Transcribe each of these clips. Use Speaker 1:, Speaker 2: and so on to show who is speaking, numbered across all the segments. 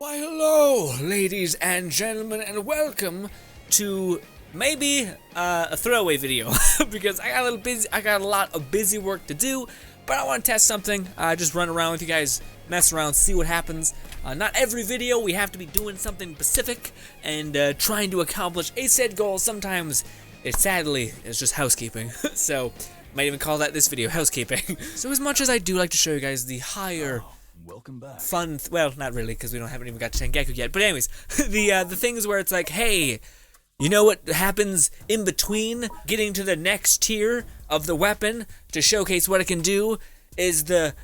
Speaker 1: Why hello, ladies and gentlemen, and welcome to maybe a throwaway video because I got a little busy. I got a lot of busy work to do, but I want to test something. Just run around with you guys, mess around, see what happens. Not every video we have to be doing something specific and trying to accomplish a said goal. Sometimes sadly it's just housekeeping. So might even call that this video housekeeping. So as much as I do like to show you guys the higher
Speaker 2: Welcome back.
Speaker 1: fun, well, not really, because we haven't even got to Tengeku yet. But anyways, the things where it's like, hey, you know what happens in between getting to the next tier of the weapon to showcase what it can do is the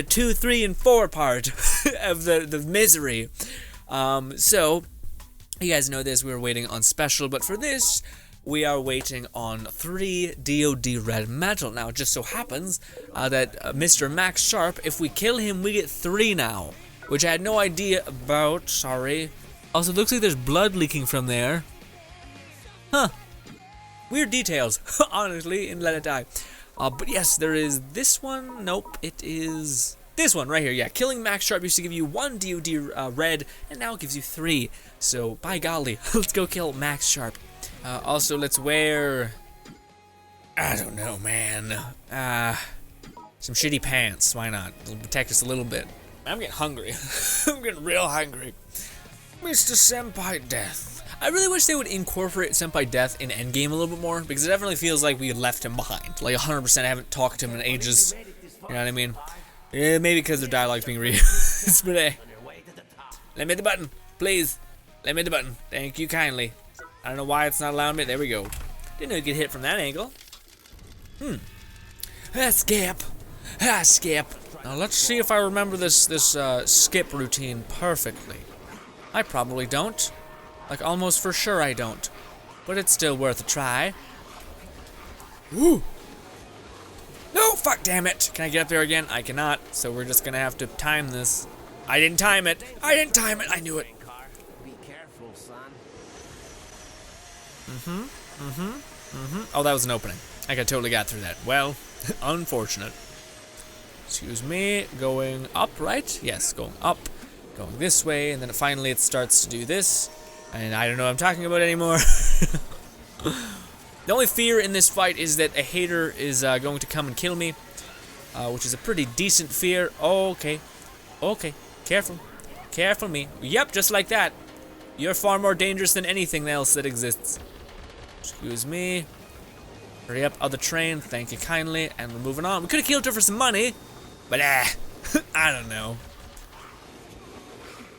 Speaker 1: 2, 3, and 4 part of the misery. So you guys know this. We were waiting on special, but for this, we are waiting on 3 DoD red metal. Now, it just so happens that Mr. Max Sharp, if we kill him, we get 3 now, which I had no idea about. Sorry. Also, it looks like there's blood leaking from there. Huh. Weird details, honestly, and let it die. But yes, there is this one. Nope, it is this one right here. Yeah, killing Max Sharp used to give you 1 DoD red, and now it gives you 3. So, by golly, let's go kill Max Sharp. Also, let's wear, I don't know, man, some shitty pants. Why not? It'll protect us a little bit. I'm getting hungry. I'm getting real hungry. Mr. Senpai Death. I really wish they would incorporate Senpai Death in Endgame a little bit more, because it definitely feels like we left him behind. Like 100% I haven't talked to him in ages. You know what I mean? Yeah, maybe because their dialogue's being reused. But let me hit the button, please. Let me hit the button. Thank you kindly. I don't know why it's not allowing me. There we go. Didn't know you could hit from that angle. Skip. Skip. Now let's see if I remember this skip routine perfectly. I probably don't. Like almost for sure I don't. But it's still worth a try. Woo! No, fuck damn it. Can I get up there again? I cannot. So we're just gonna have to time this. I didn't time it. I didn't time it. I knew it. Oh, that was an opening. I totally got through that. Well, unfortunate. Excuse me. Going up, right? Yes, going up. Going this way, and then finally it starts to do this. And I don't know what I'm talking about anymore. The only fear in this fight is that a hater is going to come and kill me. Which is a pretty decent fear. Okay. Okay. Careful. Careful me. Yep, just like that. You're far more dangerous than anything else that exists. Excuse me. Hurry up, other train. Thank you kindly. And we're moving on. We could have killed her for some money. But I don't know.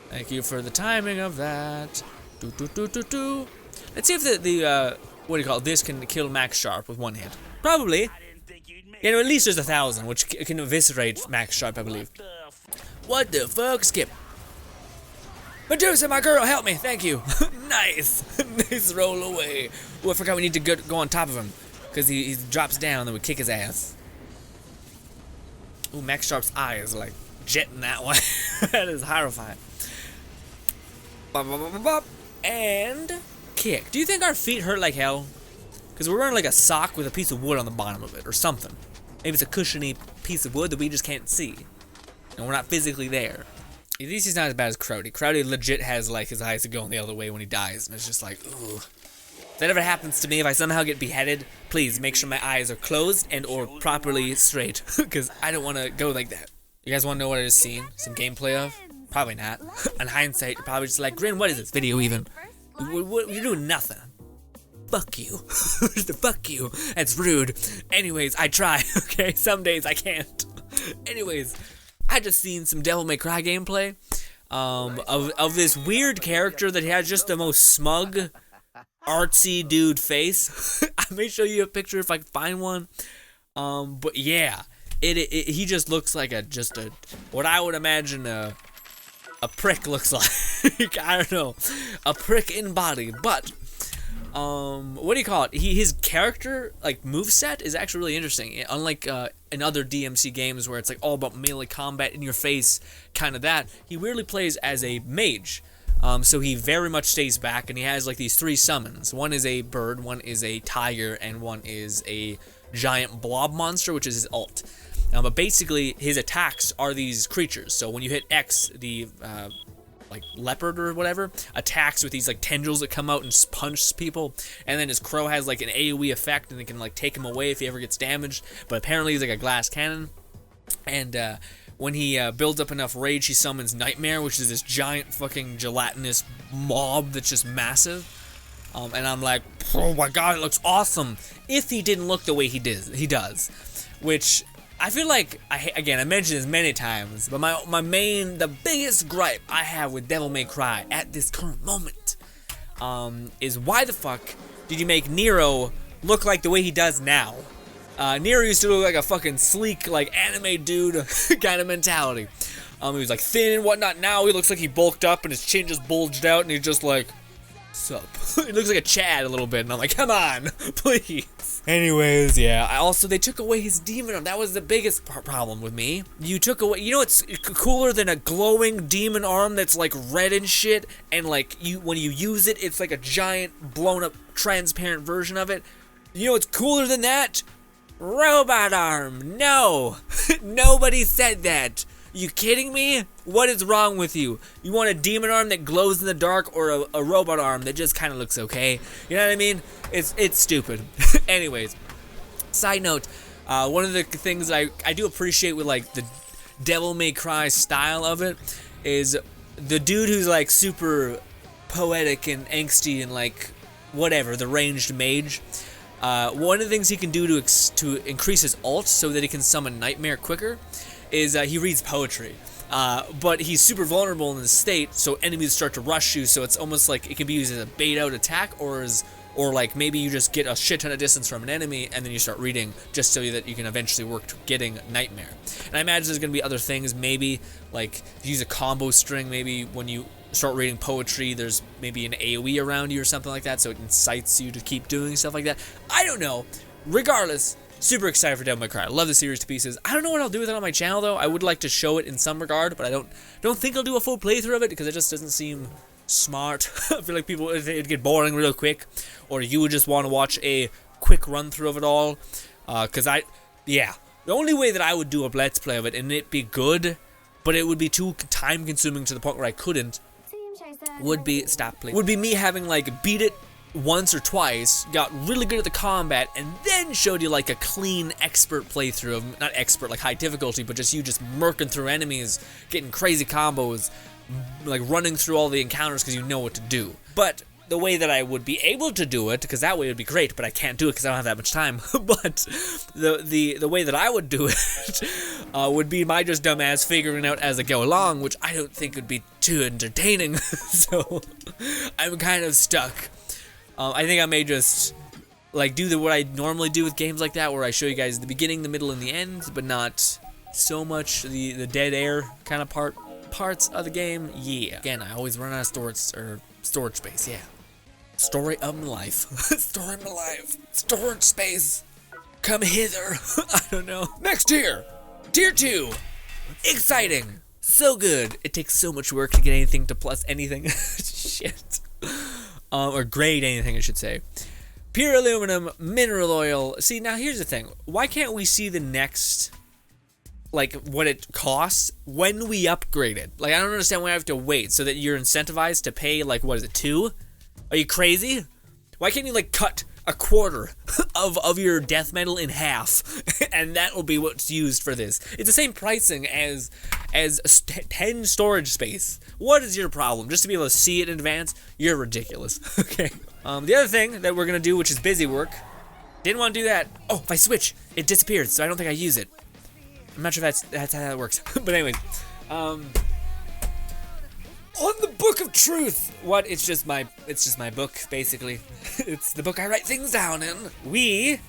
Speaker 1: Thank you for the timing of that. Let's see if the what do you call it? This can kill Max Sharp with 1 hit. Probably. You know, at least there's 1,000, which can eviscerate Max Sharp, I believe. What the fuck? Skip. Medusa, my girl, help me. Thank you. Nice. Nice roll away. Oh, I forgot we need to go on top of him. Because he drops down, then we kick his ass. Ooh, Max Sharp's eye is like jetting that way. That is horrifying. Bop, bop, bop, bop, bop. And kick. Do you think our feet hurt like hell? Because we're wearing like a sock with a piece of wood on the bottom of it or something. Maybe it's a cushiony piece of wood that we just can't see. And we're not physically there. At least he's not as bad as Crowdy. Crowdy legit has like his eyes going the other way when he dies. And it's just like, ooh. If that ever happens to me, if I somehow get beheaded, please make sure my eyes are closed and or properly straight. Because I don't want to go like that. You guys want to know what I just seen? Some gameplay of? Probably not. In hindsight, you're probably just like, Grin, what is this video even? You're doing nothing. Fuck you. Fuck you. That's rude. Anyways, I try, okay? Some days I can't. Anyways, I just seen some Devil May Cry gameplay of this weird character that has just the most smug, artsy dude face. I may show you a picture if I can find one. But yeah, he just looks like what I would imagine a prick looks like. I don't know, a prick in body, but what do you call it? His character like moveset is actually really interesting. Unlike in other DMC games where it's like all about melee combat in your face, kind of that. He weirdly plays as a mage. So he very much stays back, and he has like these 3 summons. One is a bird, one is a tiger, and one is a giant blob monster, which is his ult. But basically, his attacks are these creatures. So when you hit X, the like leopard or whatever, attacks with these like tendrils that come out and punch people, and then his crow has like an AoE effect and it can like take him away if he ever gets damaged, but apparently he's like a glass cannon. And when he builds up enough rage, he summons Nightmare, which is this giant fucking gelatinous mob that's just massive. And I'm like, oh my god, it looks awesome. If he didn't look the way he does, which I feel like, I mentioned this many times, but the biggest gripe I have with Devil May Cry at this current moment is why the fuck did you make Nero look like the way he does now? Nero used to look like a fucking sleek, like, anime dude kind of mentality. He was like thin and whatnot. Now he looks like he bulked up and his chin just bulged out and he's just like, sup? He looks like a Chad a little bit, and I'm like, come on, please. Anyways, yeah. They took away his demon arm. That was the biggest problem with me. You took away, you know what's cooler than a glowing demon arm that's like red and shit, and like when you use it, it's like a giant blown up transparent version of it. You know what's cooler than that? Robot arm. No. Nobody said that. You kidding me? What is wrong with you? You want a demon arm that glows in the dark, or a robot arm that just kind of looks okay? You know what I mean? It's stupid. Anyways, side note, one of the things that I do appreciate with like the Devil May Cry style of it is the dude who's like super poetic and angsty and like whatever, the ranged mage. One of the things he can do to increase his ult so that he can summon Nightmare quicker is he reads poetry. But he's super vulnerable in this state, so enemies start to rush you, so it's almost like it can be used as a bait out attack, or like maybe you just get a shit ton of distance from an enemy and then you start reading just so that you can eventually work to getting Nightmare. And I imagine there's going to be other things, maybe like if you use a combo string, maybe when you start reading poetry, there's maybe an AoE around you or something like that, so it incites you to keep doing stuff like that. I don't know. Regardless, super excited for Devil May Cry. I love the series to pieces. I don't know what I'll do with it on my channel though. I would like to show it in some regard, but I don't think I'll do a full playthrough of it because it just doesn't seem smart. I feel like it'd get boring real quick, or you would just want to watch a quick run through of it all. The only way that I would do a let's play of it and it be good, but it would be too time consuming to the point where I couldn't, would be me having like beat it once or twice, got really good at the combat, and then showed you like a clean expert playthrough of, not expert like high difficulty, but just you just murking through enemies, getting crazy combos, like running through all the encounters because you know what to do. But the way that I would be able to do it, because that way would be great, but I can't do it because I don't have that much time. But the way that I would do it would be my just dumb ass figuring out as I go along, which I don't think would be too entertaining. So I'm kind of stuck. I think I may just like do what I normally do with games like that, where I show you guys the beginning, the middle, and the end, but not so much the dead air kind of parts of the game. Yeah. Again, I always run out of storage space. Yeah. Story of my life. Story of my life. Storage space. Come hither. I don't know. Next tier. Tier 2. Exciting. So good. It takes so much work to get anything to plus anything. Shit. Or grade anything, I should say. Pure aluminum, mineral oil. See, now here's the thing. Why can't we see the next, like, what it costs when we upgrade it? Like, I don't understand why I have to wait so that you're incentivized to pay, like, what is it, 2? Are you crazy? Why can't you, like, cut a quarter of your death metal in half, and that will be what's used for this? It's the same pricing as 10 storage space. What is your problem? Just to be able to see it in advance? You're ridiculous. Okay. The other thing that we're gonna do, which is busy work, didn't want to do that. Oh, if I switch, it disappeared, so I don't think I use it. I'm not sure if that's how that works. But anyways, on the Book of Truth. What? It's just my book, basically. It's the book I write things down in. We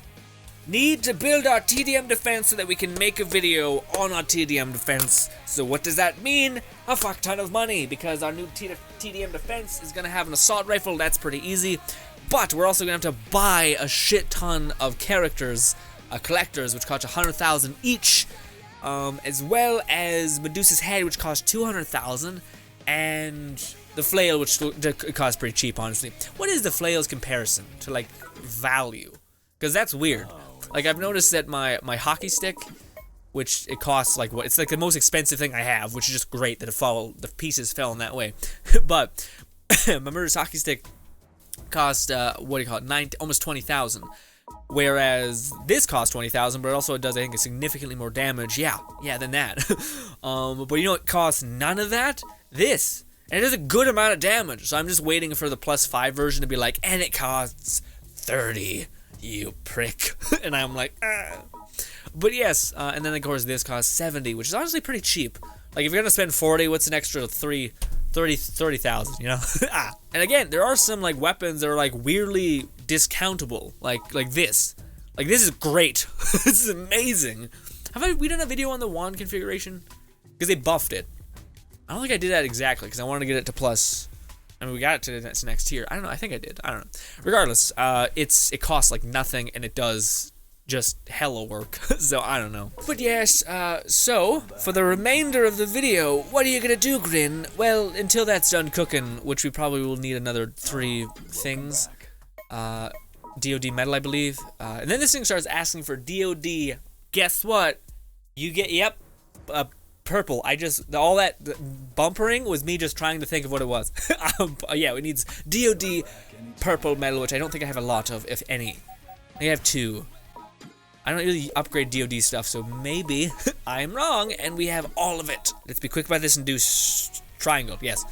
Speaker 1: need to build our TDM defense so that we can make a video on our TDM defense. So what does that mean? A fuck ton of money, because our new TDM defense is gonna have an assault rifle. That's pretty easy. But we're also gonna have to buy a shit ton of characters, collectors, which cost 100,000 each, as well as Medusa's head, which costs 200,000. And the flail, which costs pretty cheap, honestly. What is the flail's comparison to, like, value? Because that's weird. Like, I've noticed that my hockey stick which it costs like what? It's like the most expensive thing I have, which is just great that the pieces fell in that way. But my murderous hockey stick cost what do you call it? Almost 20,000. Whereas this costs 20,000, but also it does, I think, significantly more damage. Yeah, than that. But you know what costs none of that? This. And it does a good amount of damage. So I'm just waiting for the +5 version to be like, and it costs 30, you prick. And I'm like, ah. But yes, and then of course this costs 70, which is honestly pretty cheap. Like if you're gonna spend 40, what's an extra 30,000, you know? And again, there are some like weapons that are like weirdly discountable, like this. Like this is great. This is amazing. Have we done a video on the wand configuration? Because they buffed it. I don't think I did that exactly because I wanted to get it to plus. I mean, we got it to the next tier. I don't know. I think I did. I don't know. Regardless, it costs like nothing and it does just hella work. So I don't know. But yes, so for the remainder of the video, what are you gonna do, Grin? Well, until that's done cooking, which we probably will need another 3 things. DOD metal, I believe. And then this thing starts asking for DOD. Guess what? You get, yep, purple. All that bumpering was me just trying to think of what it was. Yeah, it needs DOD purple metal, which I don't think I have a lot of, if any. I think I have 2. I don't really upgrade DOD stuff, so maybe I'm wrong, and we have all of it. Let's be quick about this and do triangle. Yes.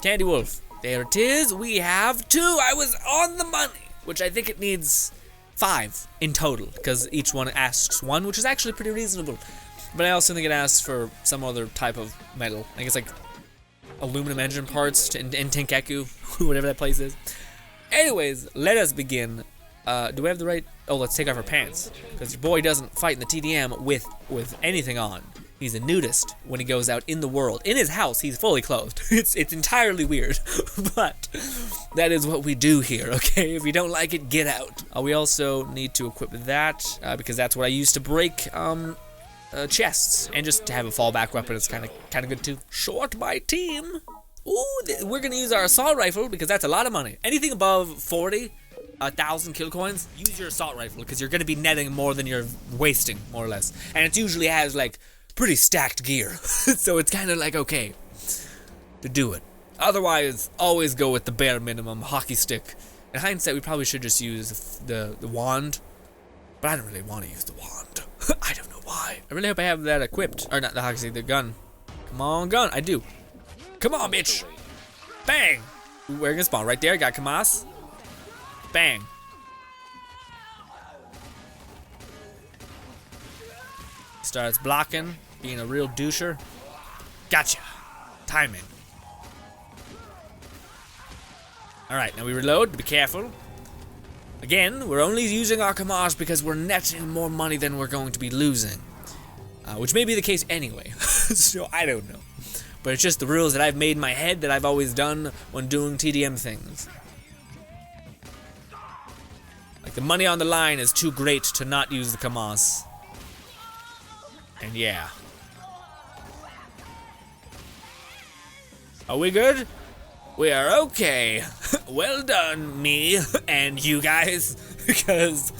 Speaker 1: Candy Wolf. There it is. We have 2. I was on the money, which I think it needs 5 in total, because each one asks 1, which is actually pretty reasonable. But I also think it asks for some other type of metal. I think it's like aluminum engine parts in Tenkeku, whatever that place is. Anyways, let us begin. Do we have the right? Oh, let's take off our pants, because your boy doesn't fight in the TDM with anything on. He's a nudist when he goes out in the world. In his house, he's fully clothed. It's entirely weird, but that is what we do here, okay? If you don't like it, get out. We also need to equip that, because that's what I use to break chests, and just to have a fallback weapon is kind of good too. Short my team. Ooh, we're gonna use our assault rifle because that's a lot of money. Anything above 40,000 kill coins, use your assault rifle because you're gonna be netting more than you're wasting, more or less. And it usually has like pretty stacked gear, so it's kind of like okay to do it. Otherwise, always go with the bare minimum hockey stick. In hindsight, we probably should just use the wand, but I don't really want to use the wand. I don't know why. I really hope I have that equipped, or not the hockey stick, the gun. Come on, gun. I do. Come on, bitch. Bang. We're gonna spawn right there. Got Kamas. Bang. Starts blocking, being a real doucher. Gotcha. Timing. Alright, now we reload. Be careful. Again, we're only using our Kamas because we're netting more money than we're going to be losing. Which may be the case anyway. So I don't know. But it's just the rules that I've made in my head that I've always done when doing TDM things. Like the money on the line is too great to not use the Kamas. And yeah. Are we good? We are okay. Well done, me and you guys, because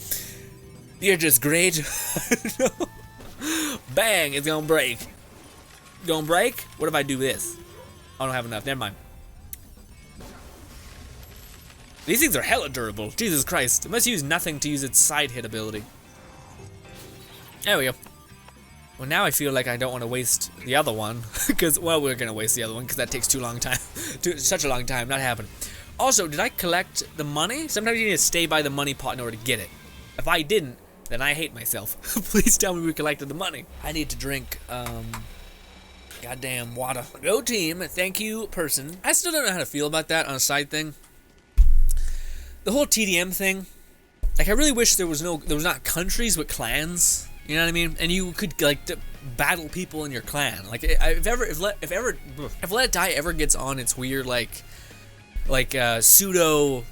Speaker 1: you're just great. Bang, it's gonna break. Gonna break? What if I do this? I don't have enough, never mind. These things are hella durable. Jesus Christ. It must use nothing to use its side hit ability. There we go. Well, now I feel like I don't want to waste the other one, because, well, we're going to waste the other one, because that takes such a long time, not happening. Also, did I collect the money? Sometimes you need to stay by the money pot in order to get it. If I didn't, then I hate myself. Please tell me we collected the money. I need to drink, goddamn water. Go team, thank you, person. I still don't know how to feel about that on a side thing. The whole TDM thing, like, I really wish there was not countries with clans. You know what I mean? And you could like battle people in your clan. Like if Let It Die ever gets on its weird like pseudo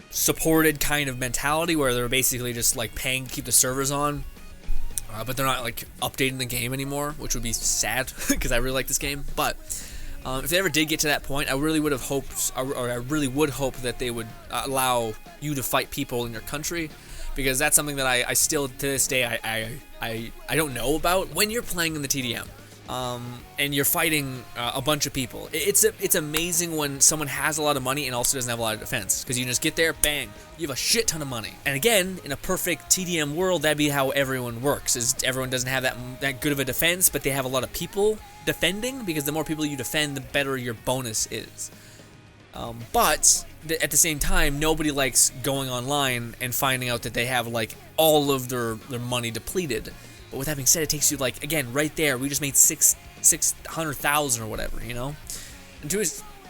Speaker 1: supported kind of mentality where they're basically just like paying to keep the servers on, but they're not like updating the game anymore, which would be sad because I really like this game. But if they ever did get to that point, I really would have hoped, or I really would hope that they would allow you to fight people in your country. because that's something that I still to this day I don't know about. When you're playing in the TDM, and you're fighting a bunch of people, it's amazing when someone has a lot of money and also doesn't have a lot of defense, because you can just get there, bang, you have a shit ton of money. And again, in a perfect TDM world, that'd be how everyone works, is everyone doesn't have that good of a defense, but they have a lot of people defending, because the more people you defend, the better your bonus is. But at the same time, nobody likes going online and finding out that they have like all of their money depleted. But with that being said, it takes you, like, again, right there, we just made 600,000 or whatever, you know? And to a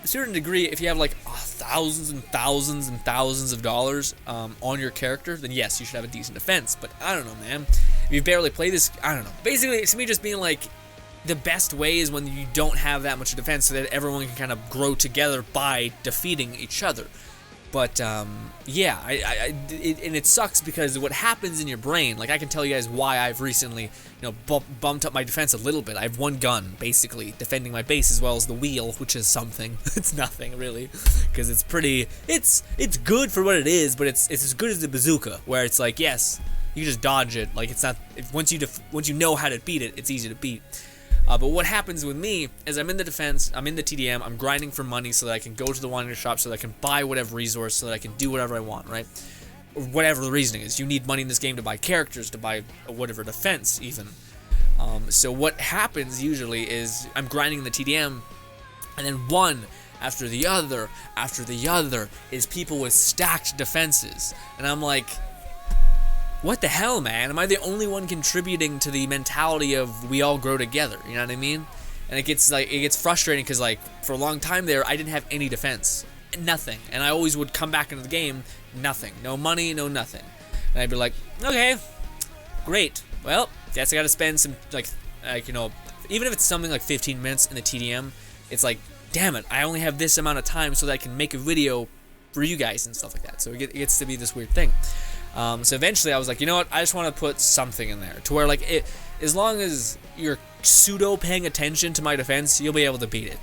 Speaker 1: certain degree, if you have, like, thousands and thousands and thousands of dollars on your character, then yes, you should have a decent defense. But I don't know, man. If you barely play this, I don't know. Basically, it's me just being like, the best way is when you don't have that much defense, so that everyone can kind of grow together by defeating each other. But, yeah, and it sucks because what happens in your brain, like, I can tell you guys why I've recently, bumped up my defense a little bit. I have one gun, basically, defending my base, as well as the wheel, which is something. It's nothing, really, because it's pretty, it's good for what it is, but it's as good as the bazooka, where it's like, yes, you just dodge it, like, it's not, once you know how to beat it, it's easy to beat. But what happens with me is I'm in the defense, I'm in the TDM, I'm grinding for money so that I can go to the wonder shop, so that I can buy whatever resource, so that I can do whatever I want, right? Or whatever the reasoning is. You need money in this game to buy characters, to buy whatever defense, even. So what happens usually is I'm grinding the TDM, and then one after the other is people with stacked defenses. And I'm like, what the hell, man? Am I the only one contributing to the mentality of we all grow together? You know what I mean? And it gets frustrating because, like, for a long time there, I didn't have any defense, nothing, and I always would come back into the game, nothing, no money, no nothing, and I'd be like, okay, great. Well, guess I got to spend some like even if it's something like 15 minutes in the TDM, it's like, damn it, I only have this amount of time so that I can make a video for you guys and stuff like that. So it gets to be this weird thing. So eventually I was like, you know what, I just want to put something in there to where, like, as long as you're pseudo paying attention to my defense, you'll be able to beat it.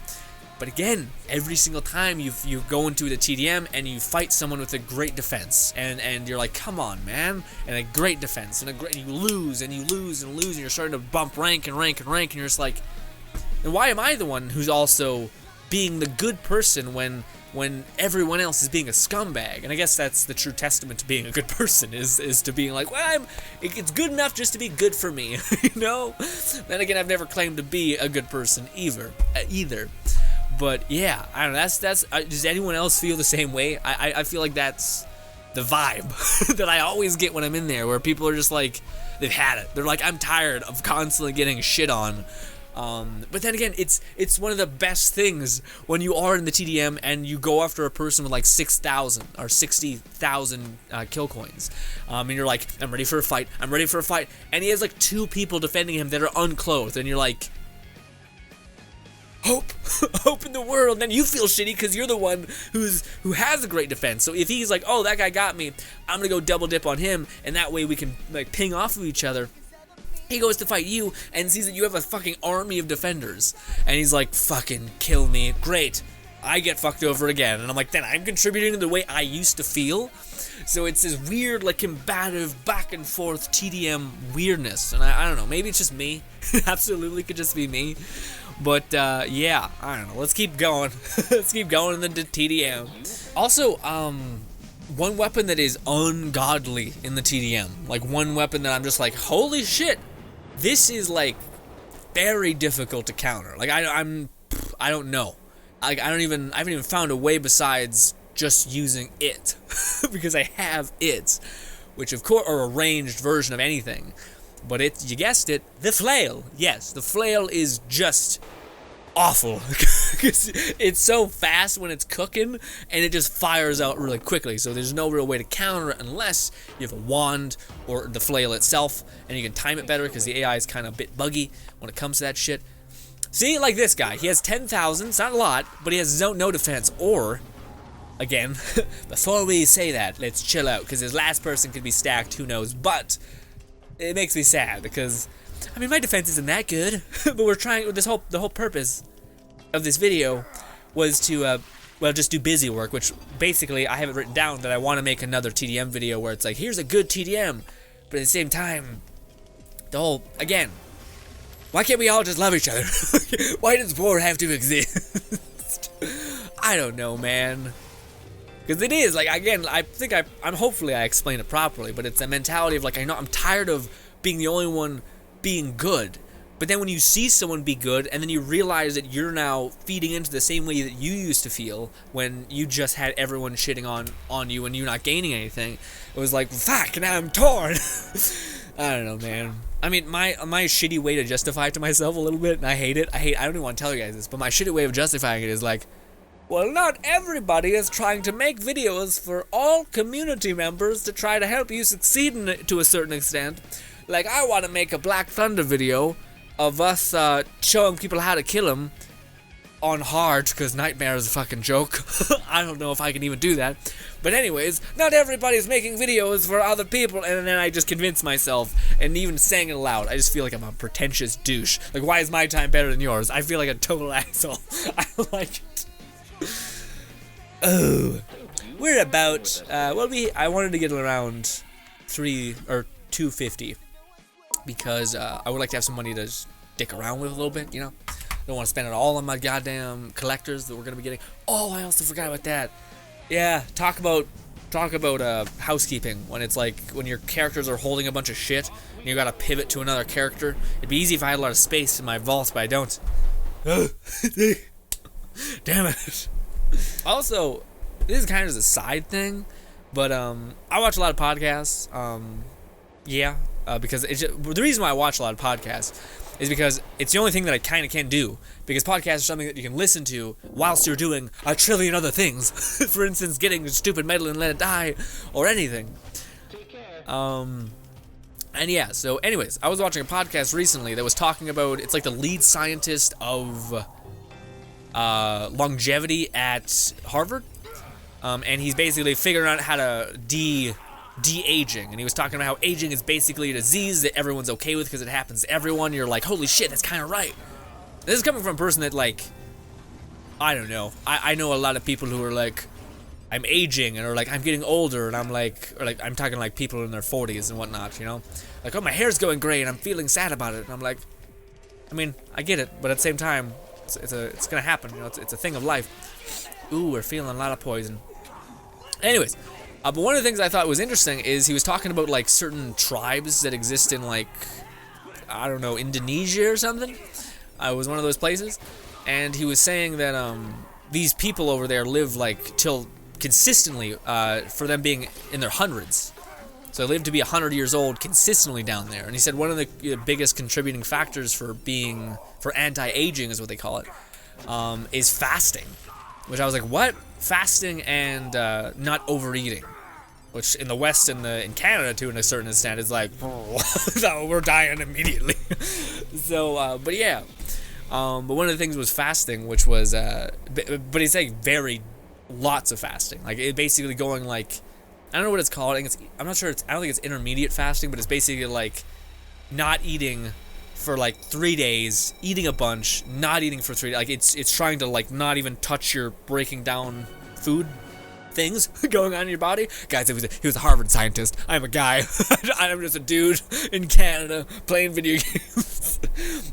Speaker 1: But again, every single time you go into the TDM and you fight someone with a great defense, and you're like, come on, man, and a great defense, and you lose and you lose and lose, and you're starting to bump rank, and you're just like, and why am I the one who's also being the good person when everyone else is being a scumbag? And I guess that's the true testament to being a good person, is to being like, well, it's good enough just to be good for me, you know? Then again, I've never claimed to be a good person either. But yeah, I don't know, does anyone else feel the same way? I feel like that's the vibe that I always get when I'm in there, where people are just like, they've had it. They're like, I'm tired of constantly getting shit on. But then again, it's one of the best things when you are in the TDM and you go after a person with like 6,000 or 60,000 kill coins, and you're like, I'm ready for a fight, and he has like 2 people defending him that are unclothed, and you're like, hope in the world. And then you feel shitty because you're the one who has a great defense. So if he's like, oh, that guy got me, I'm gonna go double dip on him, and that way we can like ping off of each other. He goes to fight you and sees that you have a fucking army of defenders, and he's like, fucking kill me. Great, I get fucked over again. And I'm like, then I'm contributing to the way I used to feel. So it's this weird, like, combative back and forth TDM weirdness, and I don't know, maybe it's just me. Absolutely could just be me. But yeah, I don't know, let's keep going. Let's keep going in the TDM. Also, one weapon that is ungodly in the TDM, like one weapon that I'm just like, holy shit, this is like very difficult to counter. Like I don't know. Like I haven't even found a way besides just using it because I have it, which of course are a ranged version of anything. But you guessed it, the flail. Yes, the flail is just awful because it's so fast when it's cooking, and it just fires out really quickly, so there's no real way to counter it unless you have a wand or the flail itself, and you can time it better because the AI is kind of a bit buggy when it comes to that shit. See, like this guy, he has 10,000, it's not a lot, but he has no defense. Or again, before we say that, let's chill out, because his last person could be stacked, who knows. But it makes me sad because, I mean, my defense isn't that good, but we're trying, the whole purpose of this video was to well, just do busy work, which basically I have it written down that I want to make another TDM video where it's like, here's a good TDM, but at the same time, the whole, again, why can't we all just love each other? Why does war have to exist? I don't know, man. Because it is, like, again, I think hopefully I explained it properly, but it's a mentality of, like, I'm tired of being the only one being good. But then when you see someone be good, and then you realize that you're now feeding into the same way that you used to feel when you just had everyone shitting on you and you not gaining anything, it was like, fuck, now I'm torn. I don't know, man. I mean, my shitty way to justify it to myself a little bit, and I hate it. I don't even want to tell you guys this, but my shitty way of justifying it is like, well, not everybody is trying to make videos for all community members to try to help you succeed in it to a certain extent. Like, I want to make a Black Thunder video of us showing people how to kill him on hard, because Nightmare is a fucking joke. I don't know if I can even do that. But anyways, not everybody's making videos for other people, and then I just convince myself, and even saying it aloud, I just feel like I'm a pretentious douche. Like, why is my time better than yours? I feel like a total asshole. I like it. Oh. We're about, I wanted to get around 250. Because I would like to have some money to stick around with a little bit, you know? I don't want to spend it all on my goddamn collectors that we're going to be getting. Oh, I also forgot about that. Yeah, talk about housekeeping, when it's like, when your characters are holding a bunch of shit, and you got to pivot to another character. It'd be easy if I had a lot of space in my vaults, but I don't. Damn it. Also, this is kind of just a side thing, but I watch a lot of podcasts. Yeah. Because the reason why I watch a lot of podcasts is because it's the only thing that I kind of can do. Because podcasts are something that you can listen to whilst you're doing a trillion other things. For instance, getting a stupid medal and let it die, or anything. And yeah, so anyways, I was watching a podcast recently that was talking about, it's like the lead scientist of longevity at Harvard. And he's basically figuring out how to de-aging, and he was talking about how aging is basically a disease that everyone's okay with because it happens to everyone. You're like, holy shit, that's kind of right. This is coming from a person that, like, I don't know. I know a lot of people who are like, I'm aging, and are like, I'm getting older, and I'm like, or like, I'm talking like people in their 40s and whatnot, you know? Like, oh, my hair's going gray, and I'm feeling sad about it, and I'm like, I mean, I get it, but at the same time, it's gonna happen, you know? It's a thing of life. Ooh, we're feeling a lot of poison. Anyways. But one of the things I thought was interesting is he was talking about, like, certain tribes that exist in, like, I don't know, Indonesia or something. It was one of those places. And he was saying that these people over there live, like, till consistently, for them being in their hundreds. So they live to be 100 years old consistently down there. And he said one of the biggest contributing factors for anti-aging is what they call it, is fasting. Which I was like, what? Fasting and not overeating. Which in the West and in Canada, to a certain extent, is like, no, we're dying immediately. So, but yeah. But one of the things was fasting, which was, but he's like lots of fasting. Like, it basically going like, I don't know what it's called. I'm not sure. I don't think it's intermediate fasting, but it's basically like not eating for like 3 days, eating a bunch, not eating for 3 days. Like, it's trying to like not even touch your breaking down food things going on in your body. Guys, he was a Harvard scientist. I'm a guy. I'm just a dude in Canada playing video games.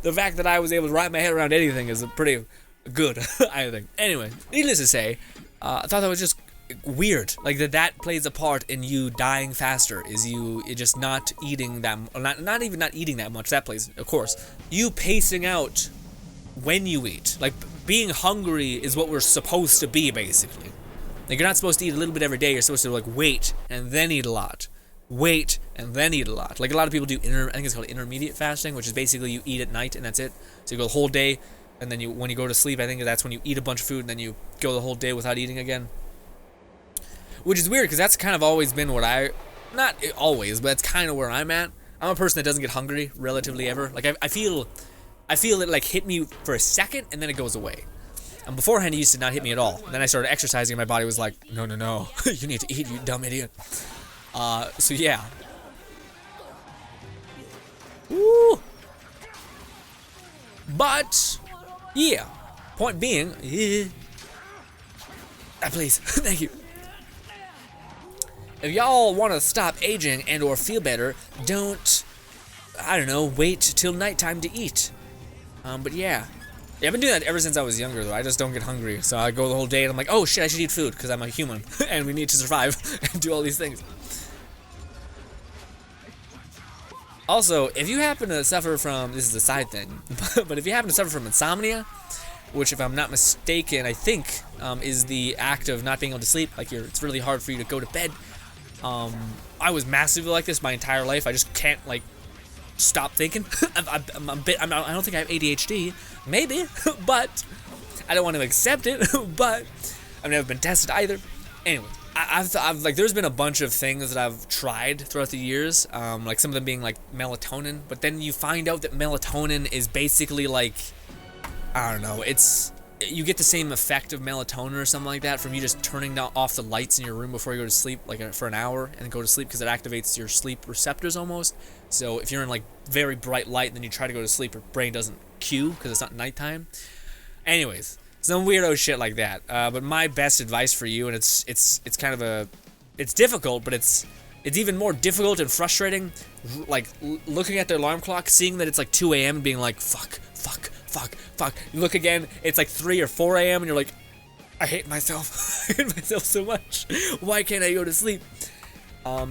Speaker 1: The fact that I was able to wrap my head around anything is pretty good, I think. Anyway, needless to say, I thought that was just weird. Like, that plays a part in you dying faster, is you just not eating that, not even not eating that much. That plays, of course. You pacing out when you eat. Like, being hungry is what we're supposed to be, basically. Like, you're not supposed to eat a little bit every day. You're supposed to, like, wait and then eat a lot. Wait and then eat a lot. Like, a lot of people do, I think it's called intermediate fasting, which is basically you eat at night and that's it. So you go the whole day, and then when you go to sleep, I think that's when you eat a bunch of food, and then you go the whole day without eating again. Which is weird, because that's kind of always been what not always, but that's kind of where I'm at. I'm a person that doesn't get hungry relatively ever. Like, I feel it, like, hit me for a second, and then it goes away. And beforehand, it used to not hit me at all. Then I started exercising, and my body was like, no, you need to eat, you dumb idiot. So yeah. Woo! But, yeah. Point being, Please. Thank you. If y'all want to stop aging and or feel better, don't, I don't know, wait till nighttime to eat. But yeah. Yeah, I've been doing that ever since I was younger, though. I just don't get hungry. So I go the whole day and I'm like, oh shit, I should eat food because I'm a human and we need to survive and do all these things. Also, if you happen to suffer from, this is a side thing, but if you happen to suffer from insomnia, which if I'm not mistaken, I think is the act of not being able to sleep, like it's really hard for you to go to bed. I was massively like this my entire life. I just can't like stop thinking. I don't think I have ADHD, maybe, but I don't want to accept it. But I've never been tested either. Anyway, I've like there's been a bunch of things that I've tried throughout the years, like some of them being like melatonin, but then you find out that melatonin is basically like, I don't know, you get the same effect of melatonin or something like that from you just turning off the lights in your room before you go to sleep, like for an hour, and then go to sleep because it activates your sleep receptors almost. So if you're in like very bright light and then you try to go to sleep, your brain doesn't cue because it's not nighttime. Anyways, some weirdo shit like that. But my best advice for you, and it's kind of it's difficult, but it's even more difficult and frustrating, like looking at the alarm clock, seeing that it's like 2 a.m. and being like, fuck. You look again, it's like 3 or 4 a.m. and you're like, I hate myself. I hate myself so much. Why can't I go to sleep?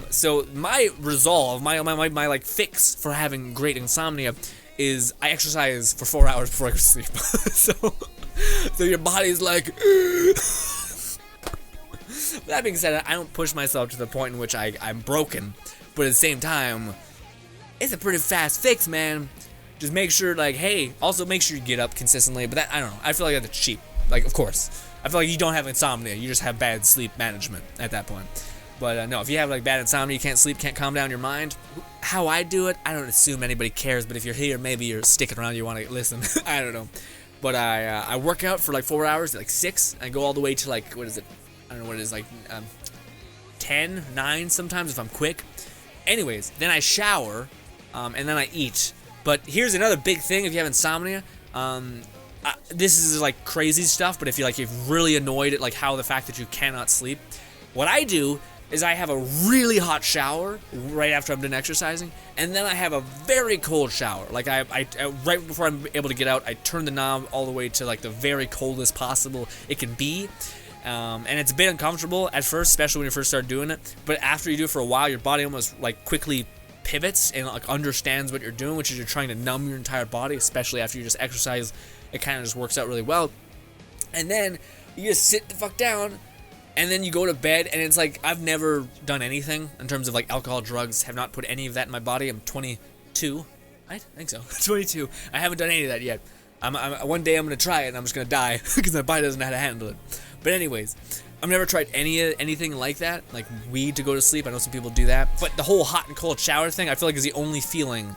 Speaker 1: So my resolve, my like fix for having great insomnia is I exercise for 4 hours before I go to sleep. so your body's like. That being said, I don't push myself to the point in which I'm broken, but at the same time, it's a pretty fast fix, man. Just make sure, like, hey, also make sure you get up consistently, but that, I don't know, I feel like that's cheap. Like, of course, I feel like you don't have insomnia, you just have bad sleep management at that point. But no, if you have, like, bad insomnia, you can't sleep, can't calm down your mind, how I do it, I don't assume anybody cares, but if you're here, maybe you're sticking around, you want to listen, I don't know. But I work out for, like, 4 hours, like 6, and go all the way to, like, what is it, I don't know what it is, like, 10, 9 sometimes if I'm quick. Anyways, then I shower, and then I eat. But here's another big thing if you have insomnia. This is like crazy stuff, but if you're really annoyed at like how the fact that you cannot sleep, what I do is I have a really hot shower right after I'm done exercising, and then I have a very cold shower. Like I right before I'm able to get out, I turn the knob all the way to like the very coldest possible it can be. And it's a bit uncomfortable at first, especially when you first start doing it. But after you do it for a while, your body almost like quickly pivots and like understands what you're doing, which is you're trying to numb your entire body, especially after you just exercise. It kind of just works out really well. And then you just sit the fuck down, and then you go to bed, and it's like I've never done anything in terms of like alcohol, drugs, have not put any of that in my body. I'm 22, right? I think so. 22. I haven't done any of that yet. One day I'm gonna try it, and I'm just gonna die because my body doesn't know how to handle it. But anyways, I've never tried anything like that, like weed to go to sleep. I know some people do that, but the whole hot and cold shower thing, I feel like is the only feeling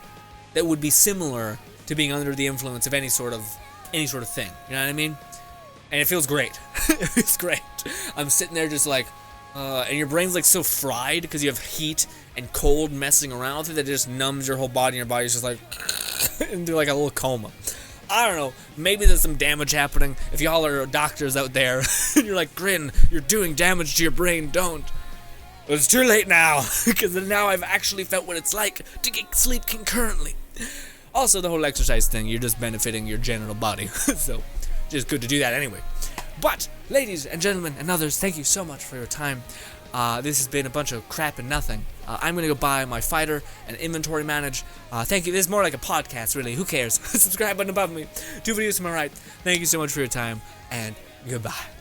Speaker 1: that would be similar to being under the influence of any sort of thing. You know what I mean? And it feels great. It feels great. I'm sitting there just like, and your brain's like so fried because you have heat and cold messing around with it that it just numbs your whole body, and your body's just like into like a little coma. I don't know, maybe there's some damage happening. If y'all are doctors out there, and you're like, Grin, you're doing damage to your brain, don't. Well, it's too late now, because now I've actually felt what it's like to get sleep concurrently. Also, the whole exercise thing, you're just benefiting your genital body, so just good to do that anyway. But, ladies and gentlemen and others, thank you so much for your time. This has been a bunch of crap and nothing. I'm gonna go buy my fighter and inventory manage. Thank you. This is more like a podcast, really. Who cares? Subscribe button above me. 2 videos to my right. Thank you so much for your time, and goodbye.